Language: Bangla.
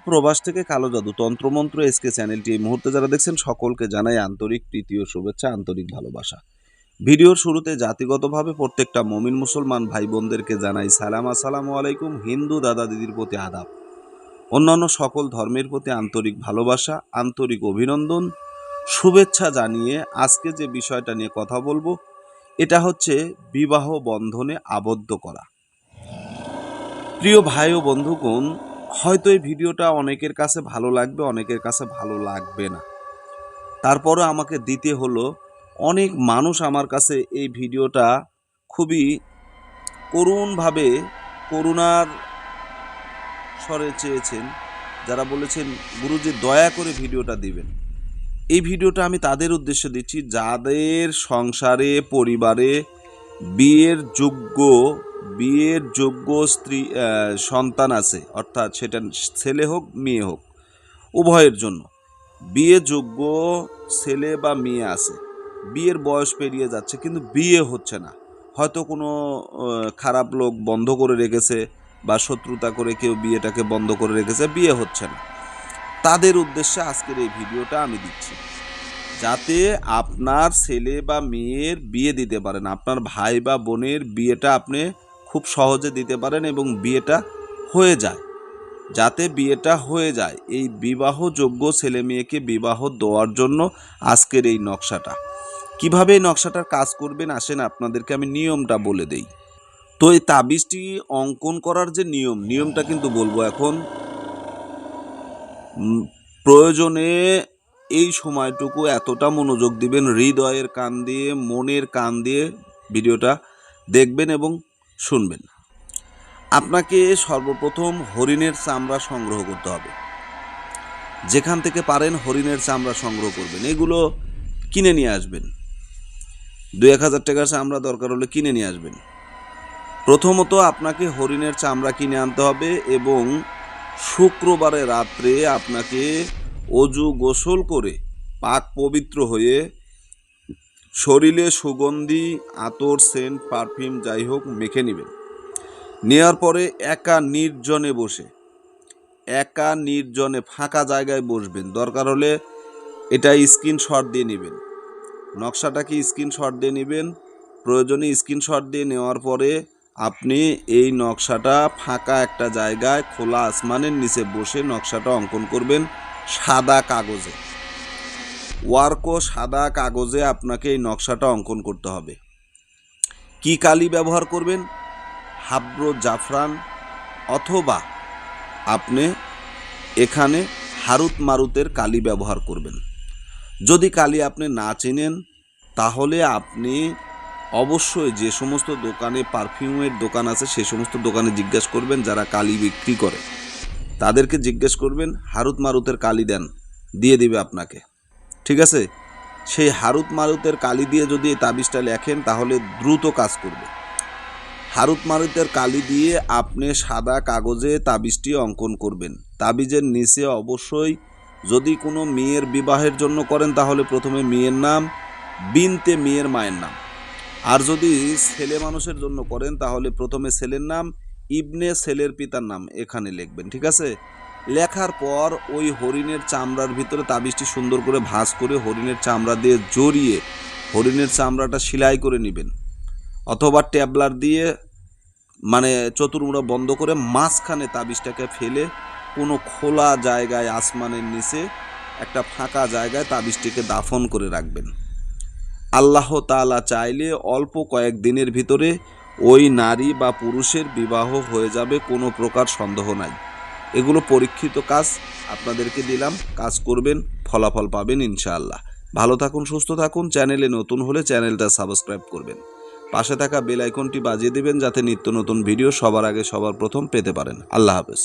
প্রবাস থেকে কালো জাদু তন্ত্রমন্ত্র এসকে চ্যানেলটি এই মুহূর্তে যারা দেখছেন সকলকে জানাই আন্তরিক প্রীতি ও শুভেচ্ছা, আন্তরিক ভালোবাসা। ভিডিওর শুরুতে জাতিগতভাবে প্রত্যেকটা মুমিন মুসলমান ভাই বোনদেরকে জানাই সালাম, আসসালামু আলাইকুম। হিন্দু দাদা দিদির প্রতি আদাব, অন্যান্য সকল ধর্মের প্রতি আন্তরিক ভালোবাসা, আন্তরিক অভিনন্দন, শুভেচ্ছা জানিয়ে আজকে যে বিষয়টা নিয়ে কথা বলবো এটা হচ্ছে বিবাহ বন্ধনে আবদ্ধ করা। প্রিয় ভাই ও বন্ধুগণ, হয়তো এই ভিডিওটা অনেকের কাছে ভালো লাগবে, অনেকের কাছে ভালো লাগবে না, তারপরে আমাকে দিতে হলো। অনেক মানুষ আমার কাছে এই ভিডিওটা খুবই করুণভাবে, করুণার স্বরে চেয়েছেন, যারা বলেছেন গুরুজি দয়া করে ভিডিওটা দিবেন। এই ভিডিওটা আমি তাদের উদ্দেশ্যে দিচ্ছি যাদের সংসারে পরিবারে বিয়ের যোগ্য স্ত্রী সন্তান আছে, অর্থাৎ সেটা ছেলে হোক মেয়ে হোক, উভয়ের জন্য বিয়ে যোগ্য ছেলে বা মেয়ে আছে, বিয়ের বয়স পেরিয়ে যাচ্ছে কিন্তু বিয়ে হচ্ছে না। হয়তো কোনো খারাপ লোক বন্ধ করে রেখেছে বা শত্রুতা করে কেউ বিয়েটাকে বন্ধ করে রেখেছে, বিয়ে হচ্ছে না। তাদের উদ্দেশ্যে আজকের এই ভিডিওটা আমি দিচ্ছি, যাতে আপনার ছেলে বা মেয়ের বিয়ে দিতে পারেন, আপনার ভাই বা বোনের বিয়েটা আপনি খুব সহজে দিতে পারেন এবং বিয়েটা হয়ে যায়। যাতে বিয়েটা হয়ে যায়, এই বিবাহযোগ্য ছেলে মেয়েকে বিবাহ দেওয়ার জন্য আজকের এই নকশাটা। কিভাবে এই নকশাটার কাজ করবেন আসেন আপনাদেরকে আমি নিয়মটা বলে দেই। তো এই তাবিজটি অঙ্কন করার যে নিয়মটা কিন্তু বলবো এখন। প্রয়োজনে এই সময়টুকু এতটা মনোযোগ দিবেন, হৃদয়ের কান দিয়ে, মনের কান দিয়ে ভিডিওটা দেখবেন এবং শুনবেন। আপনাকে সর্বপ্রথম হরিণের চামড়া সংগ্রহ করতে হবে। যেখান থেকে পারেন হরিণের চামড়া সংগ্রহ করবেন, এগুলো কিনে নিয়ে আসবেন। 2-1000 টাকার চামড়া দরকার হলে কিনে নিয়ে আসবেন। প্রথমত আপনাকে হরিণের চামড়া কিনে আনতে হবে এবং শুক্রবারে রাত্রে আপনাকে অজু গোসল করে পাক পবিত্র হয়ে শরীরে সুগন্ধি আতর, সেন্ট, পারফিউম যাই হোক মেখে নেবেন। নেওয়ার পরে একা নির্জনে ফাঁকা জায়গায় বসবেন। দরকার হলে এটা স্ক্রিনশট দিয়ে নেবেন, নকশাটাকে স্ক্রিনশট দিয়ে নেবেন। প্রয়োজনে স্ক্রিনশট দিয়ে নেওয়ার পরে আপনি এই নকশাটা ফাঁকা একটা জায়গায় খোলা আসমানের নিচে বসে নকশাটা অঙ্কন করবেন সাদা কাগজে। সাদা কাগজে আপনাকে এই নকশাটা অঙ্কন করতে হবে। কি কালি ব্যবহার করবেন? হাব্র জাফরান, অথবা আপনি এখানে হারুত মারুতের কালি ব্যবহার করবেন। যদি কালি আপনি না চেনেন তাহলে আপনি অবশ্যই যে সমস্ত দোকানে পারফিউমের দোকান আছে সে সমস্ত দোকানে জিজ্ঞেস করবেন, যারা কালি বিক্রি করে তাদেরকে জিজ্ঞেস করবেন হারুত মারুতের কালি দেন, দিয়ে দিবে আপনাকে। ঠিক আছে? সেই হারুত মারুতের কালি দিয়ে যদি এই তাবিজটা লেখেন তাহলে দ্রুত কাজ করবে। হারুত মারুতের কালি দিয়ে আপনি সাদা কাগজে তাবিজটি অঙ্কন করবেন। তাবিজের নিচে অবশ্যই যদি কোনো মেয়ের বিবাহের জন্য করেন তাহলে প্রথমে মেয়ের নাম, বিনতে মেয়ের মায়ের নাম। আর যদি ছেলে মানুষের জন্য করেন তাহলে প্রথমে ছেলের নাম, ইবনে ছেলের পিতার নাম এখানে লিখবেন। ঠিক আছে? লেখার পর ওই হরিণের চামড়ার ভিতরে তাবিজটি সুন্দর করে ভাঁজ করে হরিণের চামড়া দিয়ে জড়িয়ে হরিণের চামড়াটা সেলাই করে নেবেন, অথবা ট্যাবলার দিয়ে মানে চতুর্মুড়া বন্ধ করে মাঝখানে তাবিজটাকে ফেলে কোনো খোলা জায়গায় আসমানের নিচে একটা ফাঁকা জায়গায় তাবিজটিকে দাফন করে রাখবেন। আল্লাহ তাআলা চাইলে অল্প কয়েকদিনের ভিতরে ওই নারী বা পুরুষের বিবাহ হয়ে যাবে, কোনো প্রকার সন্দেহ নাই। এগুলো পরীক্ষিত কাজ, আপনাদেরকে দিলাম, কাজ করবেন, ফলাফল পাবেন ইনশাআল্লাহ। ভালো থাকুন, সুস্থ থাকুন। চ্যানেলে নতুন হলে চ্যানেলটা সাবস্ক্রাইব করবেন, পাশে থাকা বেল আইকনটি বাজিয়ে দেবেন যাতে নিত্য নতুন ভিডিও সবার আগে সবার প্রথম পেতে পারেন। আল্লাহ হাফেজ।